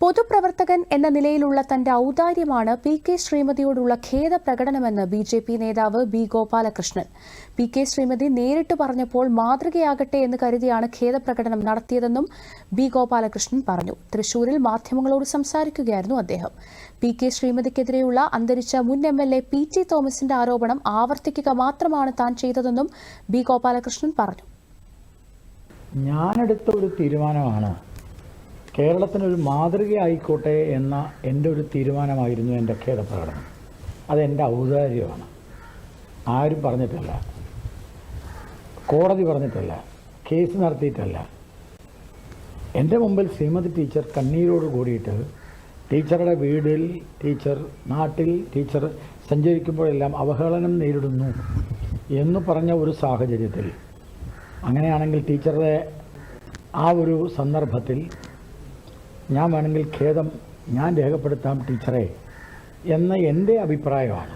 പൊതുപ്രവർത്തകൻ എന്ന നിലയിലുള്ള തന്റെ ഔദാര്യമാണ് പി.കെ. ശ്രീമതിയോടുള്ള ഖേദപ്രകടനമെന്ന് ബി.ജെ.പി. നേതാവ് ബി. ഗോപാലകൃഷ്ണൻ. പി.കെ. ശ്രീമതി നേരിട്ട് പറഞ്ഞപ്പോൾ മാതൃകയാകട്ടെ എന്ന് കരുതിയാണ് ഖേദപ്രകടനം നടത്തിയതെന്നും ബി. ഗോപാലകൃഷ്ണൻ പറഞ്ഞു. തൃശൂരിൽ മാധ്യമങ്ങളോട് സംസാരിക്കുകയായിരുന്നു അദ്ദേഹം. പി.കെ. ശ്രീമതിക്കെതിരെയുള്ള അന്തരിച്ച മുൻ എം.എൽ.എ. പി.ടി. തോമസിന്റെ ആരോപണം ആവർത്തിക്കുക മാത്രമാണ് താൻ ചെയ്തതെന്നും ബി. ഗോപാലകൃഷ്ണൻ പറഞ്ഞു. ഞാനെടുത്ത ഒരു തീരുമാനമാണ് കേരളത്തിനൊരു മാതൃകയായിക്കോട്ടെ എന്ന എൻ്റെ ഒരു തീരുമാനമായിരുന്നു എൻ്റെ ഖേദപ്രകടനം. അതെൻ്റെ ഔദാര്യമാണ്. ആരും പറഞ്ഞിട്ടല്ല, കോടതി പറഞ്ഞിട്ടല്ല, കേസ് നടത്തിയിട്ടല്ല. എൻ്റെ മുമ്പിൽ ശ്രീമതി ടീച്ചർ കണ്ണീരോട് കൂടിയിട്ട് ടീച്ചറുടെ വീടിൽ, നാട്ടിൽ ടീച്ചർ സഞ്ചരിക്കുമ്പോഴെല്ലാം അവഹേളനം നേരിടുന്നു എന്ന് പറഞ്ഞ ഒരു സാഹചര്യത്തിൽ, അങ്ങനെയാണെങ്കിൽ ടീച്ചറുടെ ആ ഒരു സന്ദർഭത്തിൽ ഞാൻ വേണമെങ്കിൽ ഖേദം ഞാൻ രേഖപ്പെടുത്താം ടീച്ചറെ എന്ന എൻ്റെ അഭിപ്രായമാണ്.